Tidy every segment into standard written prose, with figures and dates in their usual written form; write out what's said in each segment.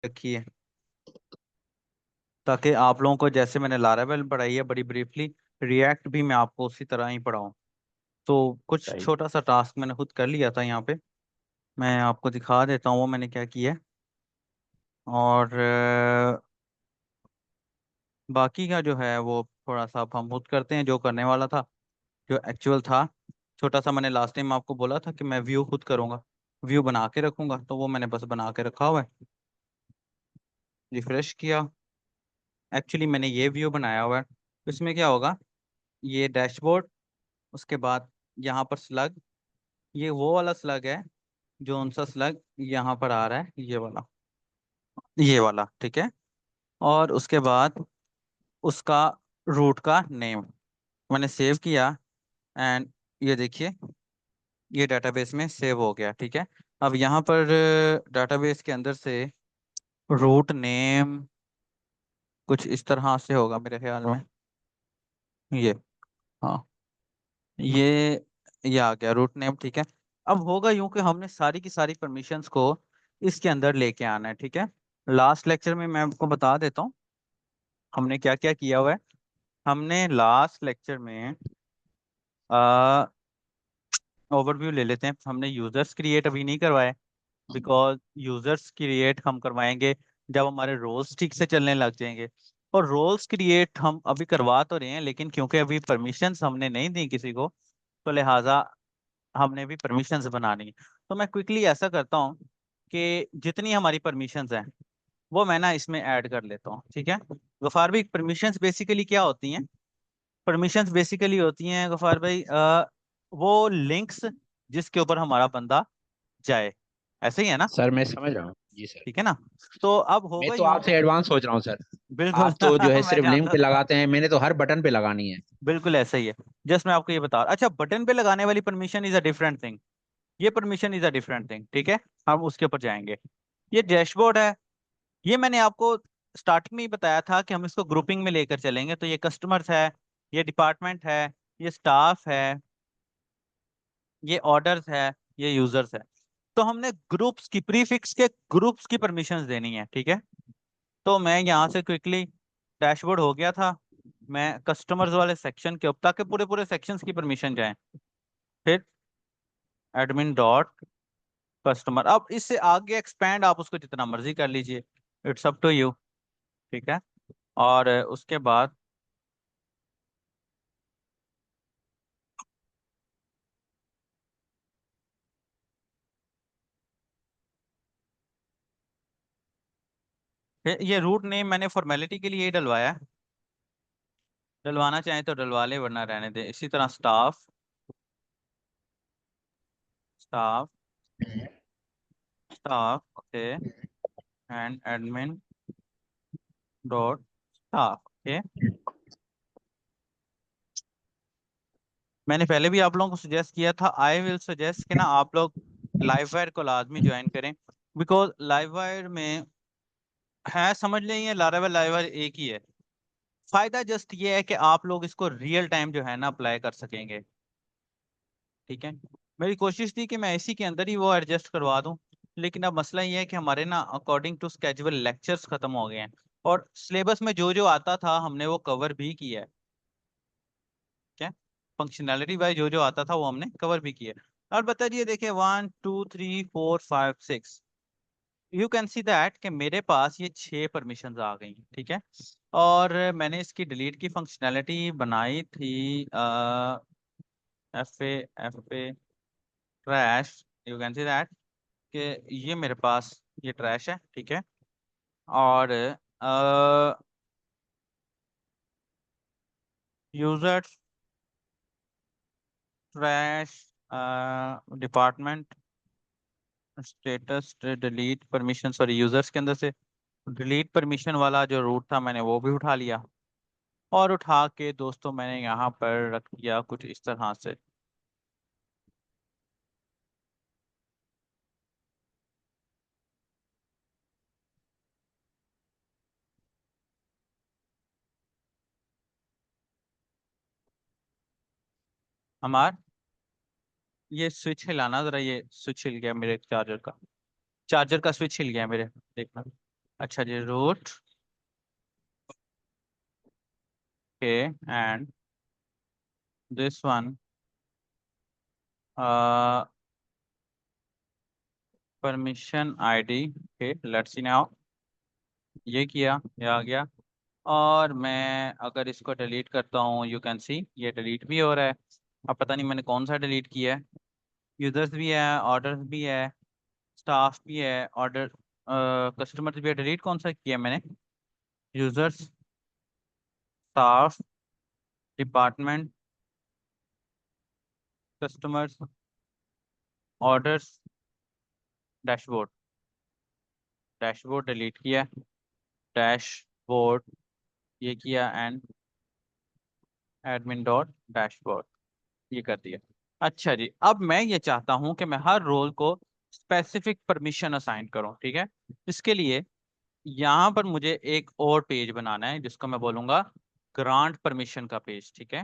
रखी है, ताकि आप लोगों को जैसे मैंने लारावेल पढ़ाई है बड़ी ब्रीफली, रिएक्ट भी मैं आपको उसी तरह ही पढ़ाऊँ। तो कुछ सही। छोटा सा टास्क मैंने खुद कर लिया था यहाँ पे, मैं आपको दिखा देता हूँ वो मैंने क्या किया है। और बाकी का जो है वो थोड़ा सा अब हम खुद करते हैं, जो करने वाला था, जो एक्चुअल था। छोटा सा मैंने लास्ट टाइम आपको बोला था कि मैं व्यू खुद करूंगा, व्यू बना के रखूंगा, तो वो मैंने बस बना के रखा हुआ है। रिफ्रेश किया, एक्चुअली मैंने ये व्यू बनाया हुआ है। इसमें क्या होगा, ये डैशबोर्ड, उसके बाद यहाँ पर स्लग, ये वो वाला स्लग है, जो उनसा स्लग यहाँ पर आ रहा है, ये वाला ठीक है। और उसके बाद उसका रूट का नेम मैंने सेव किया, एंड ये देखिए ये डेटाबेस में सेव हो गया, ठीक है। अब यहाँ पर डेटाबेस के अंदर से रूट नेम कुछ इस तरह से होगा मेरे ख्याल में, ये, हाँ, ये आ गया रूट नेम, ठीक है। अब होगा यूं कि हमने सारी की सारी परमिशंस को इसके अंदर लेके आना है, ठीक है। लास्ट लेक्चर में मैं आपको बता देता हूँ हमने क्या क्या किया हुआ है। हमने लास्ट लेक्चर में ओवरव्यू ले लेते हैं। हमने यूजर्स क्रिएट अभी नहीं करवाए, बिकॉज यूजर्स क्रिएट हम करवाएंगे जब हमारे रोल्स ठीक से चलने लग जाएंगे। और रोल्स क्रिएट हम अभी करवा तो रहे हैं, लेकिन क्योंकि अभी परमिशंस हमने नहीं दी किसी को, तो लिहाजा हमने भी परमिशंस बनानी है। तो मैं क्विकली ऐसा करता हूँ कि जितनी हमारी परमिशंस हैं वो मैं ना इसमें ऐड कर लेता हूँ, ठीक है। गफार भाई, परमिशंस बेसिकली क्या होती हैं? परमिशंस बेसिकली होती हैं गफार भाई, वो लिंक्स जिसके ऊपर हमारा बंदा जाए, ऐसे ही है ना? सर मैं समझ रहा हूँ जी सर। ठीक है ना? तो अब मैं होगा तो यूं आपसे कि एडवांस सोच रहा हूँ सर। बिल्कुल आप तो जो है मैं सिर्फ लिंक जानता पे था, लगाते हैं, मैंने तो हर बटन पे लगानी है। बिल्कुल ऐसा ही है। जस्ट मैं आपको ये बता रहा, अच्छा, बटन पे लगाने वाली permission is a different thing, ये permission is a different thing, ठीक है। हम उसके ऊपर जाएंगे। ये डैशबोर्ड है, ये मैंने आपको स्टार्टिंग में ही बताया था कि हम इसको ग्रुपिंग में लेकर चलेंगे। तो ये कस्टमर्स है, ये डिपार्टमेंट है, ये स्टाफ है, ये ऑर्डर्स है, ये यूजर्स है। तो हमने ग्रुप्स की प्रीफिक्स के ग्रुप्स की परमिशंस देनी है, ठीक है। तो मैं यहाँ से क्विकली, डैशबोर्ड हो गया था, मैं कस्टमर्स वाले सेक्शन के ऊपर, ताकि पूरे पूरे सेक्शंस की परमिशन जाए, फिर एडमिन डॉट कस्टमर। अब इससे आगे एक्सपैंड आप उसको जितना मर्जी कर लीजिए, इट्स अप टू यू, ठीक है। और उसके बाद ये रूट नेम मैंने फॉर्मेलिटी के लिए ही डलवाया है, डलवाना चाहें तो डलवा ले, वरना रहने दे। इसी तरह staff, staff, staff, okay, and admin dot staff, okay. मैंने पहले भी आप लोगों को सुजेस्ट किया था, आई विल सजेस्ट कि ना आप लोग लाइववायर को लाजमी ज्वाइन करें, बिकॉज लाइववायर में है, समझ लें ये लारावेल लाइववायर एक ही है। फायदा जस्ट ये है कि आप लोग इसको रियल टाइम जो है ना अप्लाई कर सकेंगे, ठीक है। मेरी कोशिश थी कि मैं इसी के अंदर ही वो एडजस्ट करवा दूं, लेकिन अब मसला ये है कि हमारे ना अकॉर्डिंग टू स्केड्यूल लेक्चर्स खत्म हो गए हैं, और सिलेबस में जो जो आता था हमने वो कवर भी किया है, क्या, फंक्शनैलिटी वाइज जो जो आता था वो हमने कवर भी किया है। और बताइए, देखिए 1 2 3 4 5 6, यू कैन सी दैट कि मेरे पास ये 6 परमिशंस आ गई हैं, ठीक है। और मैंने इसकी डिलीट की फंक्शनैलिटी बनाई थी, F A trash, you can see that कि ये मेरे पास ये ट्रैश है, ठीक है। और user trash, department status delete permission, sorry users के अंदर से डिलीट परमिशन वाला जो रूट था मैंने वो भी उठा लिया, और उठा के दोस्तों मैंने यहाँ पर रख दिया कुछ इस तरह से। हमार ये स्विच हिलाना जरा, ये स्विच हिल गया मेरे चार्जर का, चार्जर का स्विच हिल गया मेरे, देखना। अच्छा जी, रूट के and this one permission ID के, लेट्स सी नाउ। ये किया, ये आ गया। और मैं अगर इसको डिलीट करता हूँ, यू कैन सी ये डिलीट भी हो रहा है। अब पता नहीं मैंने कौन सा डिलीट किया है। यूजर्स भी है, ऑर्डर्स भी है, स्टाफ भी है, ऑर्डर कस्टमर्स भी है। डिलीट कौन सा किया मैंने? Users, staff, department, customers, orders, dashboard. Dashboard delete किया, डैशबोर्ड ये किया, एंड एडमिन डॉट डैशबोर्ड ये कर दिया। अच्छा जी, अब मैं ये चाहता हूं कि मैं हर रोल को स्पेसिफिक परमिशन असाइन करूं, ठीक है। इसके लिए यहाँ पर मुझे एक और पेज बनाना है जिसको मैं बोलूंगा ग्रांट परमिशन का पेज, ठीक है।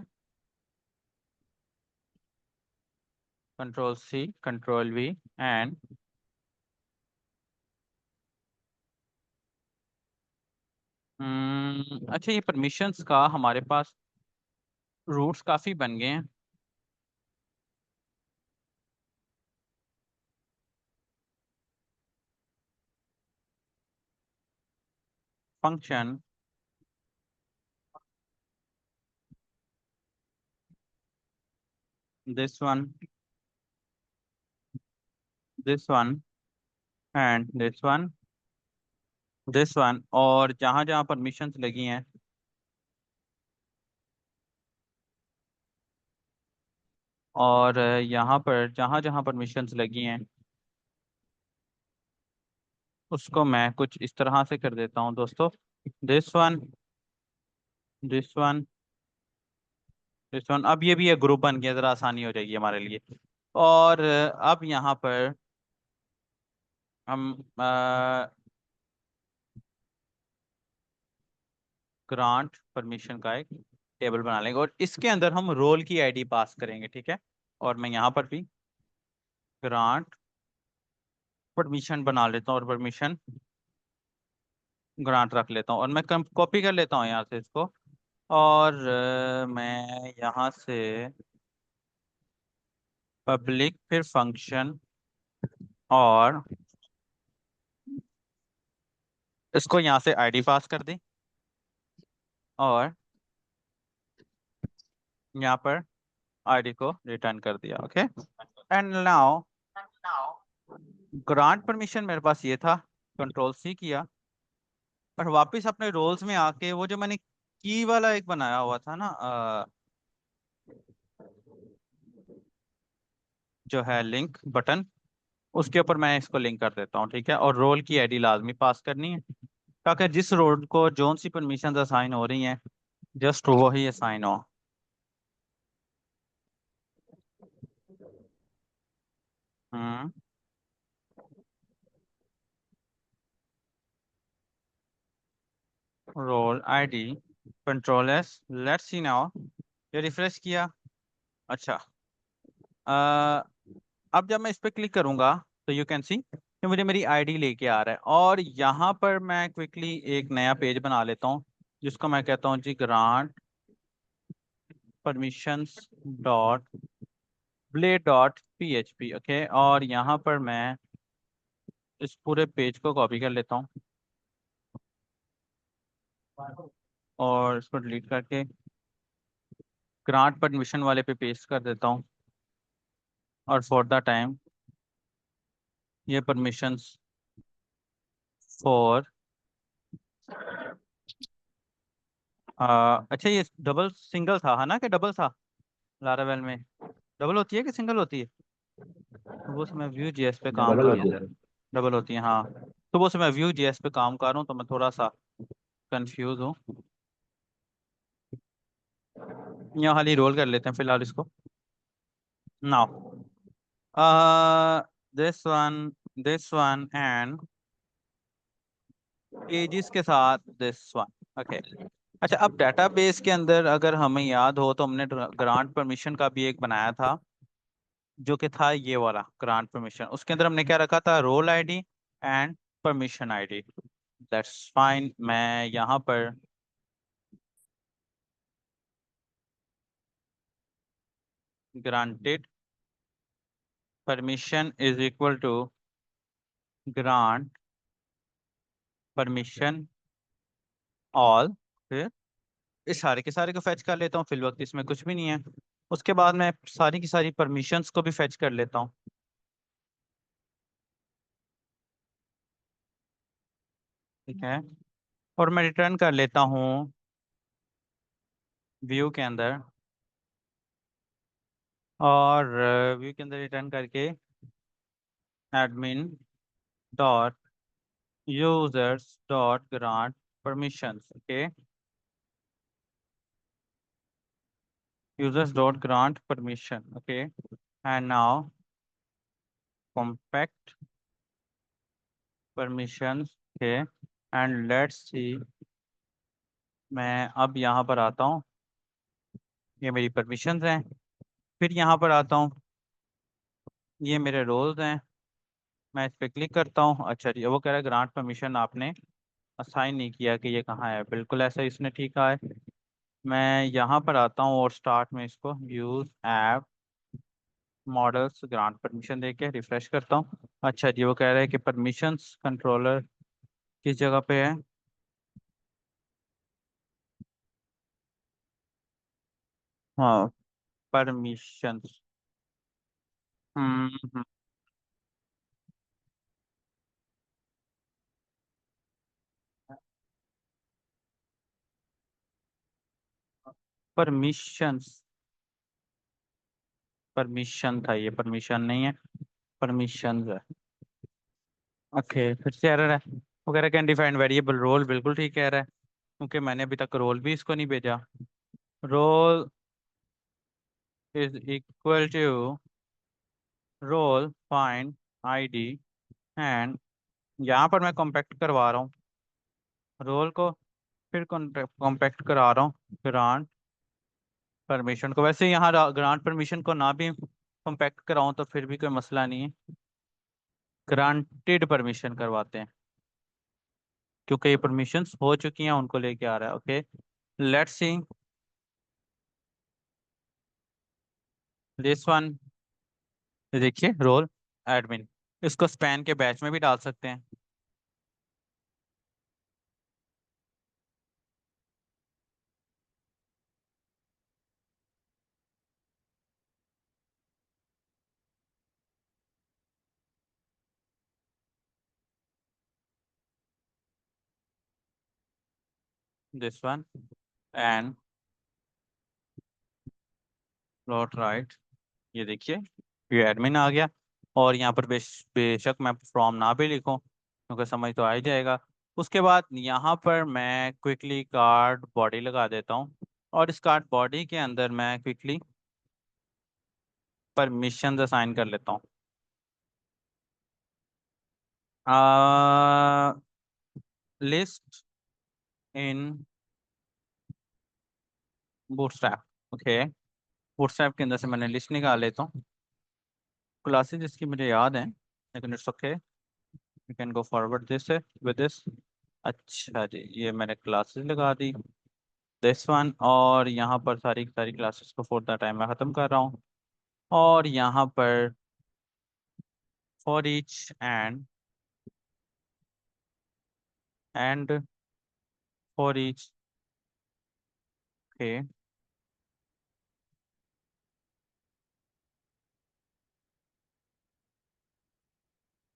Control C, control V, and अच्छा, ये परमिशंस का हमारे पास रूट्स काफी बन गए हैं। Function, this one, this one, and this one, और जहां जहां परमिशंस लगी हैं, और यहाँ पर जहां जहां परमिशंस लगी हैं उसको मैं कुछ इस तरह से कर देता हूँ दोस्तों। This one, this one, this one. अब ये भी एक ग्रुप बन गया, जरा आसानी हो जाएगी हमारे लिए। और अब यहाँ पर हम ग्रांट परमिशन का एक टेबल बना लेंगे और इसके अंदर हम रोल की आईडी पास करेंगे, ठीक है। और मैं यहाँ पर भी ग्रांट परमिशन बना लेता हूँ और परमिशन ग्रांट रख लेता हूँ, और मैं कॉपी कर लेता हूँ यहाँ से इसको। और मैं यहाँ से पब्लिक, फिर फंक्शन, और इसको यहाँ से आईडी पास कर दी, और यहाँ पर आईडी को रिटर्न कर दिया, okay. And now grant permission मेरे पास ये था, कंट्रोल सी किया, और वापस अपने रोल्स में आके वो जो मैंने की वाला एक बनाया हुआ था ना, जो है लिंक बटन, उसके ऊपर मैं इसको लिंक कर देता हूँ, ठीक है। और रोल की आईडी लाजमी पास करनी है ताकि जिस रोल को जोन सी परमिशन असाइन हो रही हैं जस्ट वो ही असाइन हो। Hmm role ID, control S, let's see now. ये रिफ्रेश किया। अच्छा, अ, अब जब मैं इस पर क्लिक करूंगा तो यू कैन सी कि मुझे मेरी आईडी लेके आ रहा है, और यहाँ पर मैं क्विकली एक नया पेज बना लेता हूँ जिसको मैं कहता हूँ जी grant permissions dot blade dot PHP, okay. और यहाँ पर मैं इस पूरे पेज को कॉपी कर लेता हूँ और इसको डिलीट करके ग्रांट परमिशन वाले पे पेस्ट कर देता हूँ। और फॉर द टाइम ये परमिशंस फॉर अच्छा, ये डबल सिंगल था, है ना, कि डबल था लारावेल में? डबल होती है कि सिंगल होती है? तो वो मैं व्यू जीएस पे काम डबल कर होती रहा है हूँ। सर। डबल होती है, हाँ। तो वो मैं व्यू जीएस पे काम कर रहा हूँ तो मैं थोड़ा सा कंफ्यूज हूँ। यहाँ खाली रोल कर लेते हैं फिलहाल इसको। Now this one, this one, and pages के साथ दिस वन, ओके। अच्छा, अब डेटाबेस के अंदर अगर हमें याद हो तो हमने ग्रांट परमिशन का भी एक बनाया था जो कि था ये वाला ग्रांट परमिशन। उसके अंदर हमने क्या रखा था? Role ID and permission ID. That's fine. मैं यहाँ पर granted permission is equal to grant permission all, फिर इस सारे के सारे को फेच कर लेता हूँ, फिल वक्त इसमें कुछ भी नहीं है। उसके बाद मैं सारी की सारी परमिशंस को भी फेच कर लेता हूँ। ठीक है, और मैं रिटर्न कर लेता हूँ व्यू के अंदर, और व्यू के अंदर रिटर्न करके admin dot users dot grant permissions. Okay, users dot grant permission. Okay, and now compact permissions. Okay, and let's see, मैं अब यहाँ पर आता हूँ, ये मेरी परमिशंस हैं। फिर यहाँ पर आता हूँ, ये मेरे रोल्स हैं। मैं इस पर क्लिक करता हूँ। अच्छा जी, वो कह रहा है ग्रांट परमिशन आपने असाइन नहीं किया कि ये कहाँ है, बिल्कुल ऐसा इसने ठीक कहा है। मैं यहाँ पर आता हूँ और स्टार्ट में इसको use app models grant permission देके रिफ्रेश करता हूँ। अच्छा जी, वो कह रहा है कि परमिशंस कंट्रोलर किस जगह पे है। हाँ, परमिशंस। हम्म, परमिशंस, परमिशन था ये, परमिशन नहीं है, परमिशंस है। ओके, फिर से एरर है। वगैरह कैन डिफाइन वेरिएबल रोल, बिल्कुल ठीक कह रहा है, क्योंकि मैंने अभी तक रोल भी इसको नहीं भेजा। Role is equal to role find ID, and यहाँ पर मैं कॉम्पैक्ट करवा रहा हूँ रोल को, फिर कॉम्पैक्ट करा रहा हूँ ग्रांट परमिशन को। वैसे यहाँ ग्रांट परमिशन को ना भी कॉम्पैक्ट कराऊं तो फिर भी कोई मसला नहीं है, ग्रांटेड परमिशन करवाते हैं, क्योंकि ये परमिशंस हो चुकी हैं उनको लेके आ रहा है। Okay, let's see this one. देखिए रोल एडमिन, इसको स्पैन के बैच में भी डाल सकते हैं। This one and plot right, ये देखिए ये एडमिन आ गया। और यहाँ पर बेशक मैं फ्रॉम ना भी लिखूं, क्योंकि समझ तो आ ही जाएगा। उसके बाद यहाँ पर मैं क्विकली कार्ड बॉडी लगा देता हूँ, और इस कार्ड बॉडी के अंदर मैं क्विकली परमिशन असाइन कर लेता हूँ। लिस्ट इन बूटस्ट्रैप। ओके, बूटस्ट्रैप के अंदर से मैंने लिस्ट निकाल लेता हूँ, क्लासेस जिसकी मुझे याद है, लेकिन it's okay, you can go forward this with this. अच्छा जी, ये मैंने क्लासेस लगा दी, दिस वन, और यहाँ पर सारी सारी क्लासेस को फॉर द टाइम मैं ख़त्म कर रहा हूँ। और यहाँ पर for each and for each. Okay,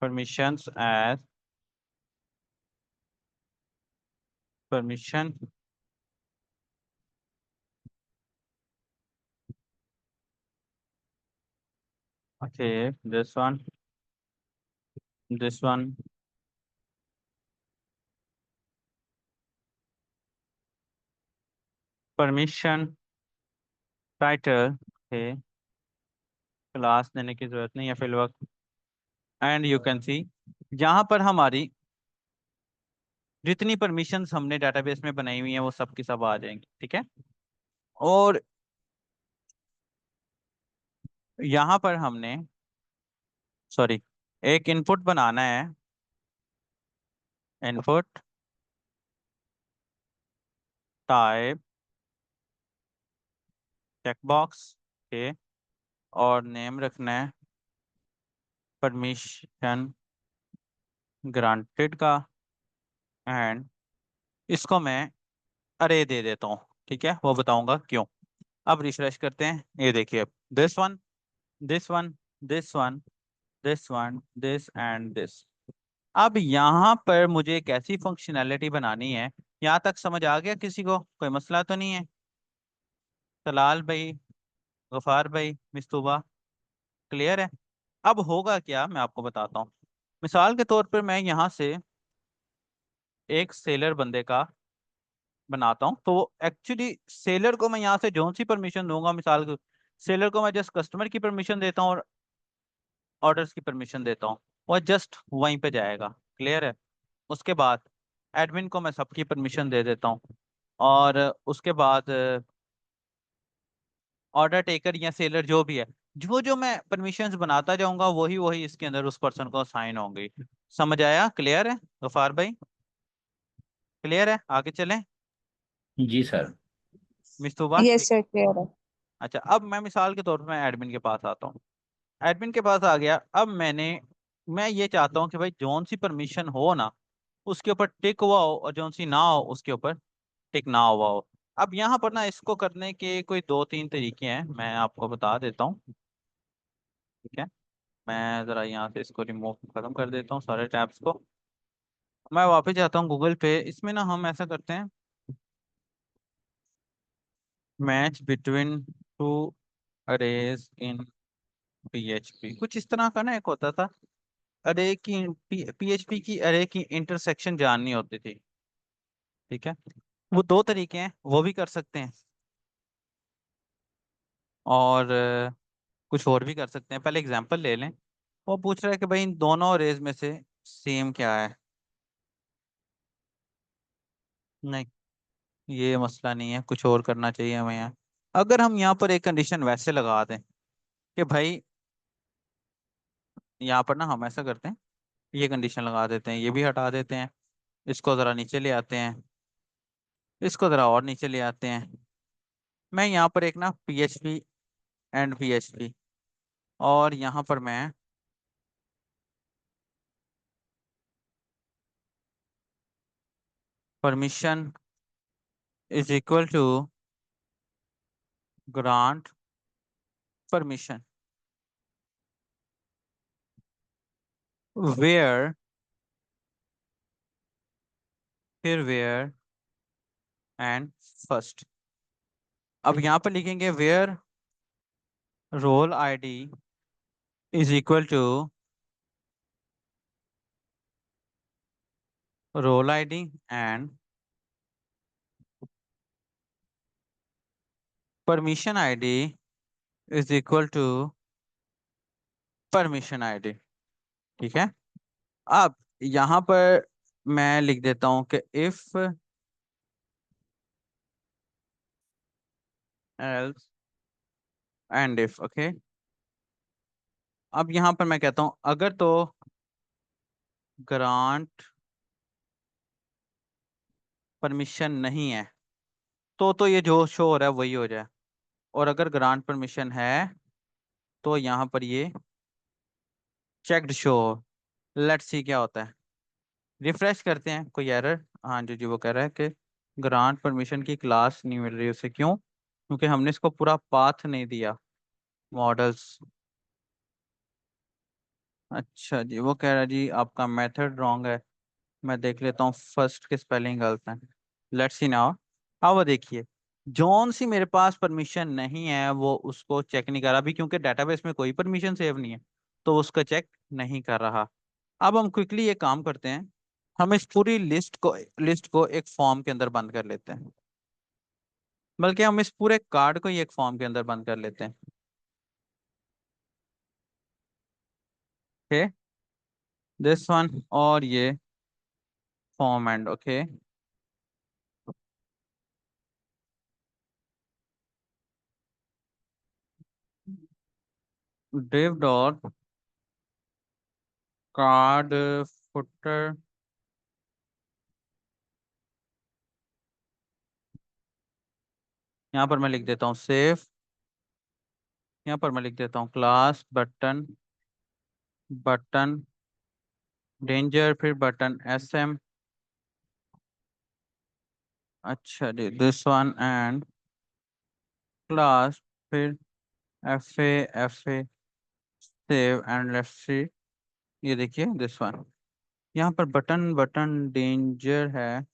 permissions as permission. Okay, this one, this one, permission title. Okay, class देने की जरूरत नहीं है फिल वक्त। एंड यू कैन सी यहाँ पर हमारी जितनी परमिशंस हमने डेटाबेस में बनाई हुई हैं वो सब की सब आ जाएंगी। ठीक है, और यहाँ पर हमने, सॉरी, एक इनपुट बनाना है, इनपुट टाइप चेकबॉक्स के, और नेम रखना है परमिशन ग्रांटेड का, एंड इसको मैं अरे दे देता हूँ। ठीक है, वो बताऊंगा क्यों। अब रिफ्रेश करते हैं, ये देखिए, this one, this one, this one, this one, this and this. अब यहाँ पर मुझे एक ऐसी फंक्शनैलिटी बनानी है। यहाँ तक समझ आ गया किसी को? कोई मसला तो नहीं है? तलाल भाई, गफार भाई, मिस्तूबा, क्लियर है? अब होगा क्या मैं आपको बताता हूँ। मिसाल के तौर पर मैं यहाँ से एक सेलर बंदे का बनाता हूँ, तो एक्चुअली सेलर को मैं यहाँ से जोन सी परमिशन दूंगा, मिसाल के सेलर को मैं जस्ट कस्टमर की परमिशन देता हूँ और ऑर्डर्स की परमिशन देता हूँ, वो जस्ट वहीं पे जाएगा। क्लियर है? उसके बाद एडमिन को मैं सबकी परमिशन दे देता हूँ, और उसके बाद ऑर्डर टेकर या सेलर जो भी है, जो जो मैं परमिशंस बनाता जाऊंगा वही वही इसके अंदर उस पर्सन को साइन होंगी। समझ आया? क्लियर है गफार भाई? क्लियर है? आगे चलें? जी सर। मिस्तूबा यस ठीक। सर, क्लियर है। अच्छा, अब मैं मिसाल के तौर पर मैं एडमिन के पास आता हूँ। एडमिन के पास आ गया। अब मैं ये चाहता हूँ कि भाई जौन सी परमिशन हो ना, उसके ऊपर टिक हुआ हो, और जौन सी ना हो उसके ऊपर टिक ना हुआ हो। अब यहाँ पर ना इसको करने के कोई दो तीन तरीके हैं, मैं आपको बता देता हूँ। ठीक है, मैं ज़रा यहाँ से इसको रिमूव खत्म कर देता हूँ सारे टैब्स को। मैं वापस जाता हूँ गूगल पे। इसमें ना हम ऐसा करते हैं, मैच बिटवीन टू अरेज इन पीएचपी, कुछ इस तरह का ना एक होता था। अरे की पीएचपी की अरे की इंटरसेक्शन जाननी होती थी। ठीक है, वो दो तरीके हैं, वो भी कर सकते हैं, और कुछ और भी कर सकते हैं। पहले एग्जांपल ले लें। वो पूछ रहा है कि भाई इन दोनों अरेज में से सेम क्या है। नहीं, ये मसला नहीं है, कुछ और करना चाहिए हमें यहाँ। अगर हम यहाँ पर एक कंडीशन वैसे लगा दें कि भाई, यहाँ पर ना हम ऐसा करते हैं, ये कंडीशन लगा देते हैं, ये भी हटा देते हैं, इसको ज़रा नीचे ले आते हैं, इसको ज़रा और नीचे ले आते हैं। मैं यहाँ पर एक ना पीएचपी एंड पीएचपी, और यहाँ पर मैं permission is equal to grant permission where, फिर वेयर एंड फर्स्ट। अब यहाँ पर लिखेंगे where role ID is equal to role ID and permission ID is equal to permission ID. ठीक है, अब यहाँ पर मैं लिख देता हूँ कि if else and if. Okay, अब यहाँ पर मैं कहता हूँ अगर तो ग्रांट परमिशन नहीं है, तो ये जो शो हो रहा है वही हो जाए, और अगर ग्रांट परमिशन है तो यहाँ पर ये चेक्ड शो हो। लेट्स सी क्या होता है। रिफ्रेश करते हैं, कोई एरर? हाँ जी जी, वो कह रहा है कि ग्रांट परमिशन की क्लास नहीं मिल रही उसे। क्यों? क्योंकि हमने इसको पूरा पाथ नहीं दिया, मॉडल्स। अच्छा जी, वो कह रहा है जी आपका मेथड रॉन्ग है। मैं देख लेता हूँ फर्स्ट के स्पेलिंग गलत है। Let's see now. अब वो देखिए, जौन सी मेरे पास परमिशन नहीं है वो उसको चेक नहीं कर रहा अभी, क्योंकि डेटाबेस में कोई परमिशन सेव नहीं है, तो वो उसका चेक नहीं कर रहा। अब हम क्विकली ये काम करते हैं, हम इस पूरी लिस्ट को एक फॉर्म के अंदर बंद कर लेते हैं, बल्कि हम इस पूरे कार्ड को ही एक फॉर्म के अंदर बंद कर लेते हैं। ओके, दिस वन, और ये form and. Okay, div dot card footer यहाँ पर मैं लिख देता हूँ सेफ, यहाँ पर मैं लिख देता हूँ क्लास बटन, बटन डेंजर, फिर बटन एस एम। अच्छा जी, दिस वन एंड क्लास, फिर F A, F A save and let's see. ये देखिए दिस वन, यहाँ पर बटन, बटन डेंजर है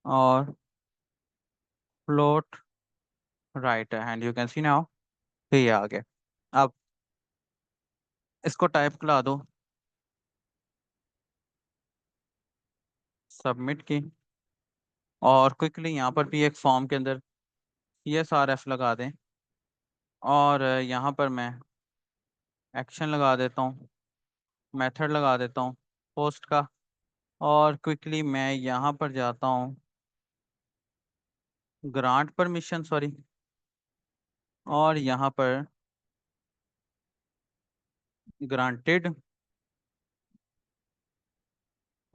और फ्लोट राइट है, and you can see now ये आ गया। अब इसको टाइप करा दो, सबमिट की, और क्विकली यहाँ पर भी एक फॉर्म के अंदर CSRF लगा दें, और यहाँ पर मैं एक्शन लगा देता हूँ, मेथड लगा देता हूँ पोस्ट का, और क्विकली मैं यहाँ पर जाता हूँ ग्रांट परमिशन, सॉरी, और यहाँ पर ग्रांटेड,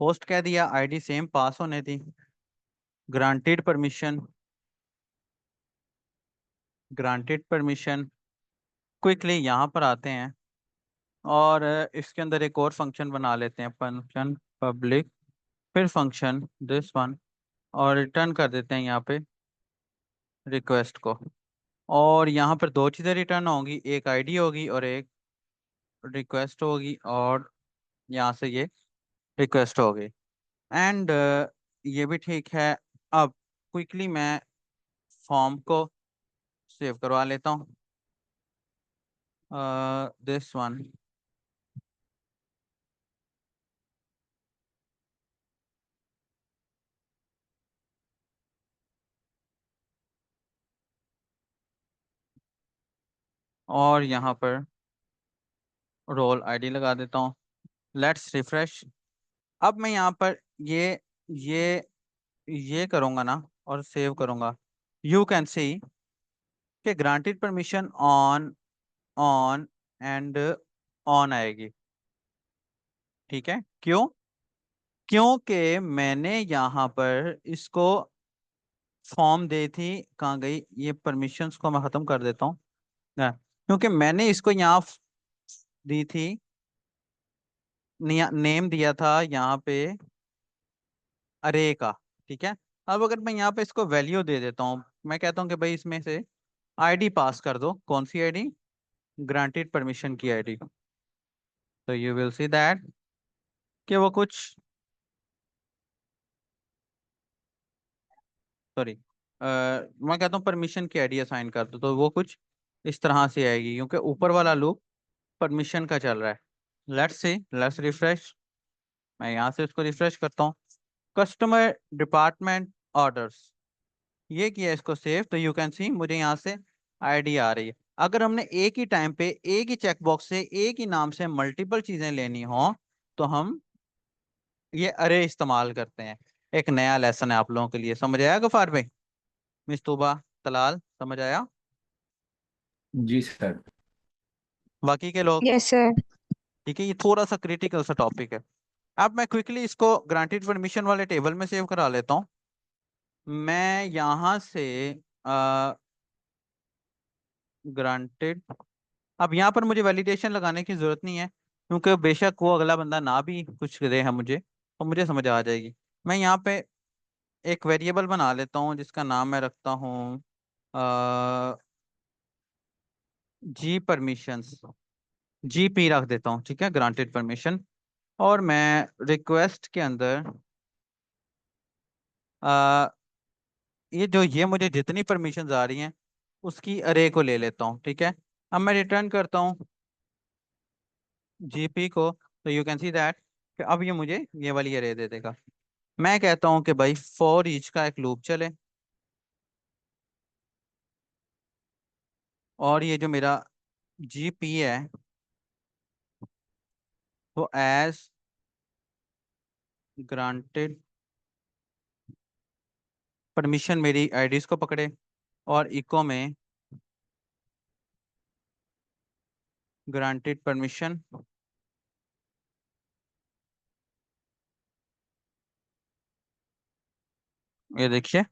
पोस्ट कह दिया, आईडी सेम पास होने थी, granted permission, granted permission. Quickly यहाँ पर आते हैं, और इसके अंदर एक और फंक्शन बना लेते हैं, फंक्शन पब्लिक, फिर फंक्शन दिस वन, और रिटर्न कर देते हैं यहाँ पे रिक्वेस्ट को। और यहाँ पर दो चीज़ें रिटर्न होंगी, एक आईडी होगी और एक रिक्वेस्ट होगी, और यहाँ से ये रिक्वेस्ट होगी। एंड ये भी ठीक है। अब क्विकली मैं फॉर्म को सेव करवा लेता हूँ, दिस वन, और यहाँ पर रोल आईडी लगा देता हूँ, लेट्स रिफ्रेश। अब मैं यहाँ पर ये ये करूँगा ना, और सेव करूँगा, यू कैन सी कि granted permission on, on and on आएगी। ठीक है, क्यों? क्योंकि मैंने यहाँ पर इसको फॉर्म दी थी, कहाँ गई ये परमिशंस को, मैं खत्म कर देता हूँ। हाँ, क्योंकि मैंने इसको यहाँ दी थी, नेम दिया था यहाँ पे अरे का। ठीक है, अब अगर मैं यहाँ पे इसको वैल्यू दे देता हूँ, मैं कहता हूँ कि भाई इसमें से आईडी पास कर दो, कौन सी आईडी? ग्रांटेड परमिशन की आईडी। तो यू विल सी दैट कि वो कुछ, सॉरी, मैं कहता हूँ परमिशन की आईडी असाइन कर दो, तो वो कुछ इस तरह से आएगी, क्योंकि ऊपर वाला लूप परमिशन का चल रहा है। Let's see, let's refresh. मैं यहाँ से इसको रिफ्रेश करता हूँ, कस्टमर डिपार्टमेंट ऑर्डर्स, ये किया इसको सेव, तो यू कैन सी मुझे यहाँ से आईडी आ रही है। अगर हमने एक ही टाइम पे एक ही चेकबॉक्स से एक ही नाम से मल्टीपल चीजें लेनी हो, तो हम ये अरे इस्तेमाल करते हैं। एक नया लेसन है आप लोगों के लिए, समझ आया गफार भाई, मिस्तूबा, तलाल, समझ आया? जी सर। बाकी के लोग? Yes sir. ठीक है, ये थोड़ा सा क्रिटिकल सा टॉपिक है। अब मैं क्विकली इसको ग्रांटेड परमिशन वाले टेबल में सेव करा लेता हूँ। मैं यहाँ से ग्रांटेड, अब यहाँ पर मुझे वैलिडेशन लगाने की जरूरत नहीं है, क्योंकि बेशक वो अगला बंदा ना भी कुछ दे है मुझे, तो मुझे समझ आ जाएगी। मैं यहाँ पे एक वेरिएबल बना लेता हूँ जिसका नाम मैं रखता हूँ जी परमिशंस, GP रख देता हूँ, ठीक है, ग्रांटेड परमिशन। और मैं रिक्वेस्ट के अंदर आ, ये मुझे जितनी परमिशंस आ रही हैं उसकी अरे को ले लेता हूँ, ठीक है। अब मैं रिटर्न करता हूँ GP को, तो यू कैन सी दैट कि अब ये मुझे ये वाली अरे दे देगा। मैं कहता हूँ कि भाई फॉर ईच का एक लूप चले, और ये जो मेरा GP है वो एज ग्रांटेड परमिशन मेरी आईडीज को पकड़े, और इको में ग्रांटेड परमिशन, ये देखिए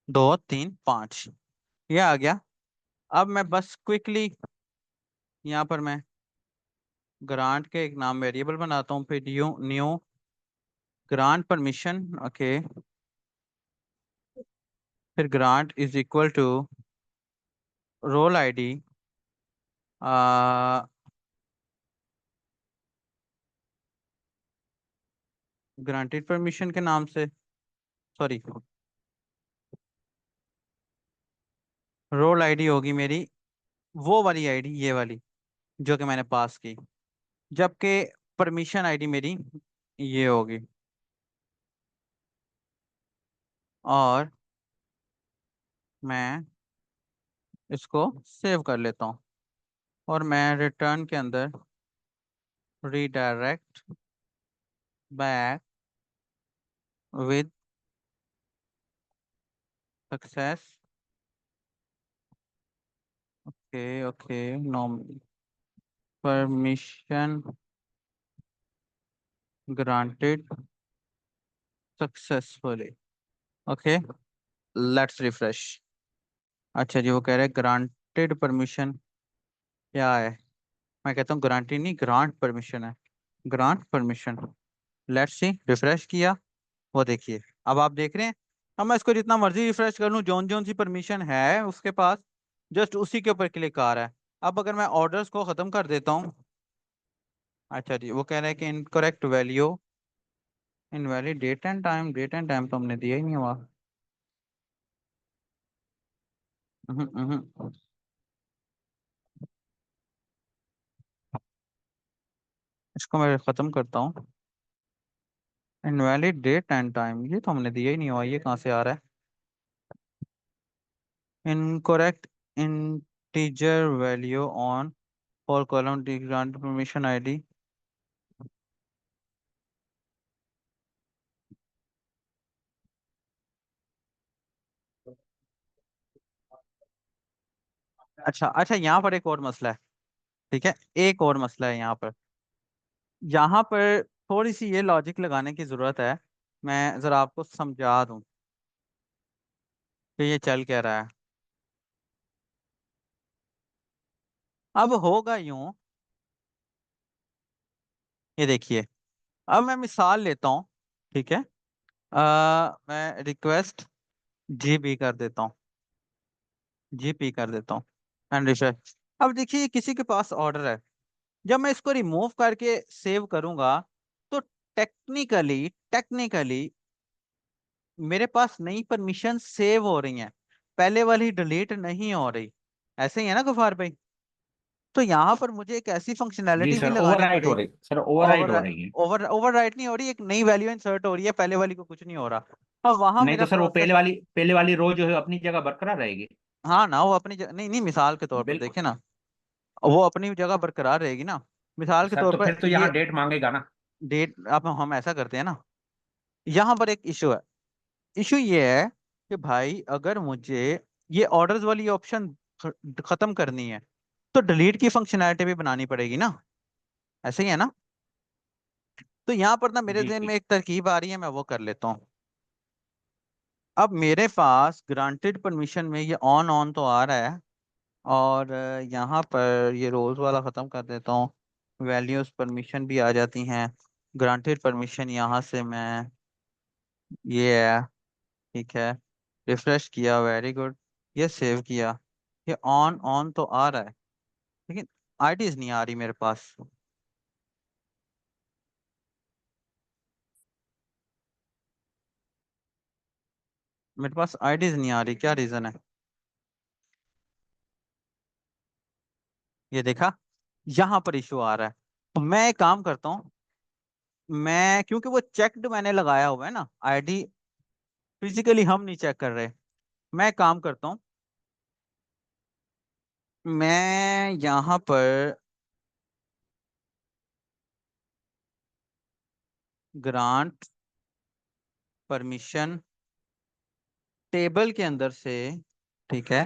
2 3 5, ये आ गया। अब मैं बस क्विकली यहाँ पर मैं ग्रांट के एक नाम वेरिएबल बनाता हूँ, फिर new new grant permission. Okay, फिर grant is equal to role ID, granted permission के नाम से, सॉरी, रोल आईडी होगी मेरी वो वाली आईडी, ये वाली जो कि मैंने पास की, जबकि परमिशन आईडी मेरी ये होगी। और मैं इसको सेव कर लेता हूँ, और मैं रिटर्न के अंदर redirect back with success. Okay okay, no permission granted successfully. Okay, let's refresh. अच्छा जी, वो कह रहे हैं ग्रांटेड परमिशन क्या है। मैं कहता हूँ ग्रांटेड नहीं, ग्रांट परमिशन है, grant permission. Let's see, refresh किया, वो देखिए, अब आप देख रहे हैं। अब मैं इसको जितना मर्जी रिफ्रेश कर लूँ, जौन जौन सी परमिशन है उसके पास, जस्ट उसी के ऊपर क्लिक आ रहा है। अब अगर मैं ऑर्डर्स को खत्म कर देता हूँ, अच्छा जी, वो कह रहा है कि incorrect value, invalid date and time. Date and time तो हमने दिया ही नहीं हुआ। हम्म, इसको मैं खत्म करता हूँ। इनवैलिड डेट एंड टाइम, ये तो हमने दिया ही नहीं हुआ, ये कहाँ से आ रहा है। Incorrect integer value on for column grant permission ID. अच्छा अच्छा, यहाँ पर एक और मसला है। ठीक है, एक और मसला है यहाँ पर। यहाँ पर थोड़ी सी ये लॉजिक लगाने की जरूरत है। मैं जरा आपको समझा दूं कि ये चल क्या रहा है। अब होगा यूं, ये देखिए, अब मैं मिसाल लेता हूँ। ठीक है, मैं रिक्वेस्ट जीपी कर देता हूँ, जीपी कर देता हूँ, एंड रिफ्रेश। अब देखिए, किसी के पास ऑर्डर है, जब मैं इसको रिमूव करके सेव करूंगा, तो टेक्निकली टेक्निकली मेरे पास नई परमिशन सेव हो रही हैं, पहले वाली डिलीट नहीं हो रही। ऐसे ही है ना गफार भाई। तो यहाँ पर मुझे एक ऐसी जी फंक्शनैलिटी भी सर, लगानी ओवरराइट हो पड़ेगी। रही सर, ओवरराइट ओवर हो रही है। ओवर ओवरराइट नहीं हो रही, एक नई वैल्यू इंसर्ट हो रही है, पहले वाली को कुछ नहीं हो रहा। अब वहां नहीं मेरा तो सर, वो प्रोसेस, पहले वाली रो जो है अपनी जगह बरकरार रहेगी। हाँ ना, वो अपनी नहीं नहीं, मिसाल के तौर पर बिल्कुल। देखे ना, वो अपनी जगह बरकरार रहेगी ना। मिसाल के सर तौर तो पर फिर तो ये यहाँ डेट मांगेगा ना। डेट, अब हम ऐसा करते हैं ना, यहाँ पर एक इशू है। इशू ये है कि भाई अगर मुझे ये ऑर्डर्स वाली ऑप्शन खत्म करनी है, तो डिलीट की फंक्शनैलिटी भी बनानी पड़ेगी ना। ऐसे ही है ना। तो यहाँ पर ना मेरे जी जहन में जी एक तरकीब आ रही है, मैं वो कर लेता हूँ। अब मेरे पास ग्रांटेड परमिशन में ये ऑन ऑन तो आ रहा है, और यहाँ पर ये रोज वाला खत्म कर देता हूँ, वैल्यूज परमिशन भी आ जाती हैं। ग्रांटेड परमिशन यहाँ से मैं, ये है, ठीक है, रिफ्रेश किया, वेरी गुड, ये सेव किया, ये ऑन ऑन तो आ रहा है, लेकिन आईडीज नहीं आ रही मेरे पास। मेरे पास आईडीज नहीं आ रही, क्या रीजन है। ये देखा, यहाँ पर इशू आ रहा है। तो मैं एक काम करता हूँ, मैं क्योंकि वो चेक्ड मैंने लगाया हुआ है ना आईडी, फिजिकली हम नहीं चेक कर रहे। मैं एक काम करता हूँ, मैं यहाँ पर ग्रांट परमिशन टेबल के अंदर से, ठीक है,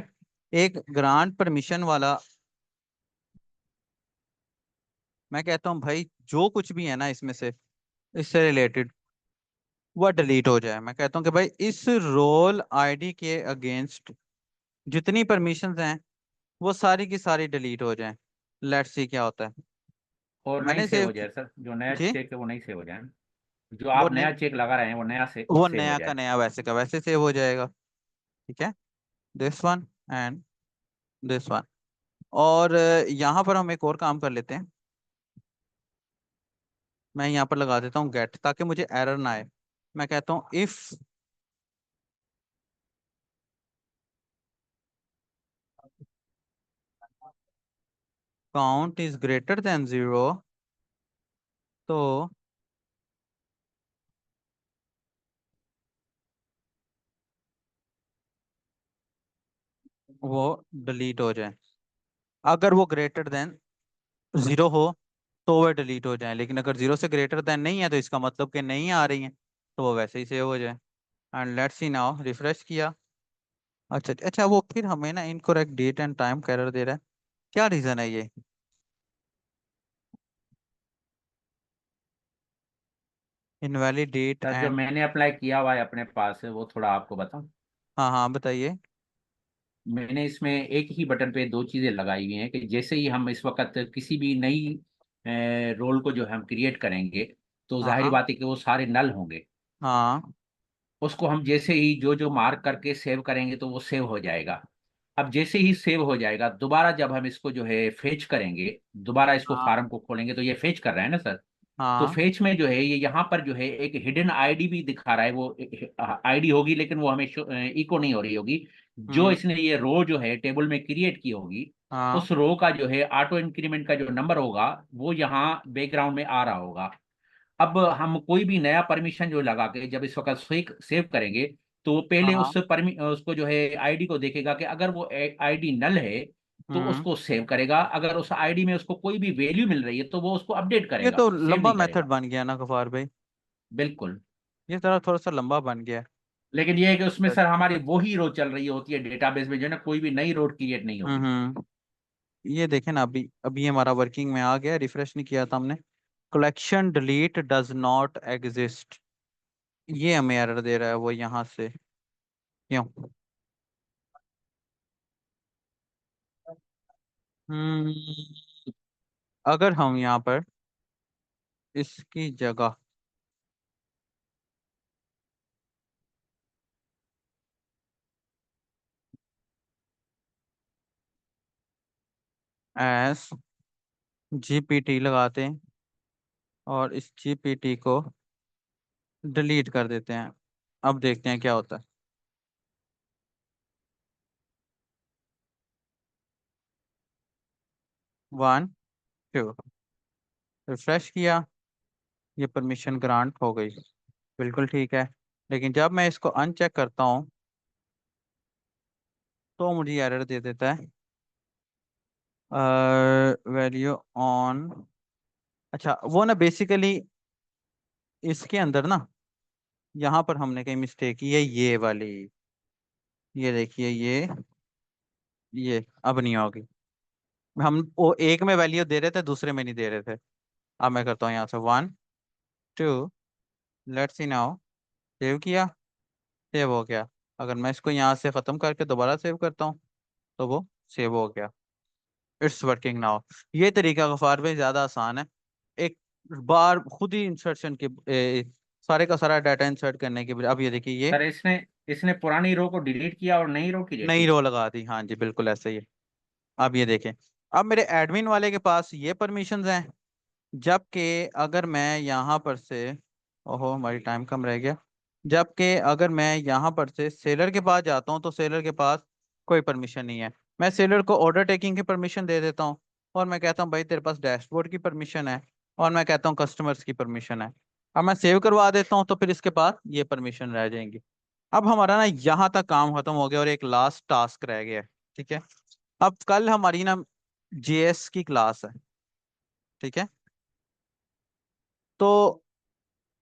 एक ग्रांट परमिशन वाला, मैं कहता हूँ भाई जो कुछ भी है ना इसमें से, इससे रिलेटेड, वह डिलीट हो जाए। मैं कहता हूँ कि भाई इस रोल आईडी के अगेंस्ट जितनी परमिशंस हैं वो सारी की सारी डिलीट हो जाएं। लेट्स सी क्या होता है। और नहीं मैंने सेव सेव हो जाए सर, जो नया जी। चेक है वो नहीं सेव हो जाए। जो वो आप नहीं, नया चेक लगा रहे हैं वो नया से वो सेव हो नया का जाए। नया वैसे का वैसे सेव हो जाएगा। ठीक है, this one and this one. और यहाँ पर हम एक और काम कर लेते हैं। मैं यहाँ पर लगा देता हूँ गेट, ताकि मुझे एरर ना आए। मैं कहता हूँ if count is greater than 0, तो वो डिलीट हो जाए। अगर वो ग्रेटर देन 0 हो तो वो डिलीट हो जाए, लेकिन अगर 0 से ग्रेटर देन नहीं है तो इसका मतलब कि नहीं आ रही है, तो वो वैसे ही सेव हो जाए। And let's see now, refresh किया। अच्छा अच्छा, वो फिर हमें ना इनकरेक्ट डेट एंड टाइम का एरर दे रहा है। क्या रीजन है ये? इनवैलिड डेट सर जो एंड। मैंने अप्लाई किया हुआ है अपने पास है, वो थोड़ा आपको बताऊं। हाँ हाँ बताइए। मैंने इसमें एक ही बटन पे दो चीजें लगाई हुई हैं कि जैसे ही हम इस वक्त किसी भी नई रोल को जो हम क्रिएट करेंगे, तो जाहिर हाँ बात है कि वो सारे नल होंगे। हाँ उसको हम जैसे ही जो जो मार्क करके सेव करेंगे तो वो सेव हो जाएगा। अब जैसे ही सेव हो जाएगा, दोबारा जब हम इसको जो है फेच करेंगे, दोबारा इसको हाँ फार्म को खोलेंगे, तो ये फेच कर रहा है ना सर। तो हाँ। फेच में जो है ये यहाँ पर जो है एक हिडन आईडी भी दिखा रहा है। वो आईडी होगी लेकिन वो हमें इको नहीं हो रही होगी। जो हम्म। इसने ये रो जो है टेबल में क्रिएट की होगी, हाँ उस रो का जो है ऑटो इंक्रीमेंट का जो नंबर होगा वो यहाँ बैकग्राउंड में आ रहा होगा। अब हम कोई भी नया परमिशन जो लगा के जब इस वक्त सेव सेव करेंगे, तो वो पहले हाँ। उसको जो है आईडी को देखेगा कि अगर वो आईडी नल है तो हम्म। उसको सेव करेगा। अगर उस आईडी में उसको कोई भी वैल्यू मिल रही है तो वो उसको अपडेट ये करेगा, तो सेव लंबा नहीं मेथड करेगा। बन गया ना गफार भाई। बिल्कुल। ये तरह थोड़ा सा लंबा बन गया लेकिन ये है कि उसमें है। सर हमारी वही रो चल रही होती है डेटाबेस में, जो है ना, कोई भी नई रो क्रिएट नहीं होगी। हम्म। ये देखें ना, अभी अभी ये हमारा वर्किंग में आ गया, रिफ्रेश नहीं किया था हमने। Collection delete does not exist, ये हमें एरर दे रहा है वो यहाँ से। क्यों? हम्म। अगर हम यहाँ पर इसकी जगह एस जीपीटी लगाते हैं और इस जीपीटी को डिलीट कर देते हैं, अब देखते हैं क्या होता है। 1 2, रिफ्रेश किया, ये परमिशन ग्रांट हो गई, बिल्कुल ठीक है। लेकिन जब मैं इसको अनचेक करता हूँ तो मुझे एरर दे देता है, वैल्यू ऑन। अच्छा, वो ना बेसिकली इसके अंदर ना, यहाँ पर हमने कहीं मिस्टेक की है, ये वाली। ये देखिए, ये अब नहीं होगी। हम वो एक में वैल्यू दे रहे थे, दूसरे में नहीं दे रहे थे। अब मैं करता हूँ यहाँ से 1 2, लेट्स सी नाउ। सेव किया, सेव हो गया। अगर मैं इसको यहाँ से ख़त्म करके दोबारा सेव करता हूँ तो वो सेव हो गया। It's working now. ये तरीका गफार भाई ज़्यादा आसान है। एक बार खुद ही इंसर्शन के सारे का सारा डाटा इंसर्ट करने के बजाय, अब ये देखिए, ये सर इसने इसने पुरानी रो को डिलीट किया और नई रो क्रिएट नई की। रो लगा दी। हाँ जी, बिल्कुल ऐसे ही है। अब ये देखें, अब मेरे एडमिन वाले के पास ये परमिशंस हैं, जबकि अगर मैं यहाँ पर से, ओहो हमारी टाइम कम रह गया, जबकि अगर मैं यहाँ पर से सेलर के पास जाता हूँ तो सेलर के पास कोई परमिशन नहीं है। मैं सेलर को ऑर्डर टेकिंग की परमिशन दे देता हूँ, और मैं कहता हूँ भाई तेरे पास डैशबोर्ड की परमिशन है, और मैं कहता हूँ कस्टमर्स की परमिशन है। अब मैं सेव करवा देता हूँ तो फिर इसके पास ये परमिशन रह जाएंगी। अब हमारा ना यहाँ तक काम खत्म हो गया और एक लास्ट टास्क रह गया है। ठीक है, अब कल हमारी ना जेएस की क्लास है। ठीक है, तो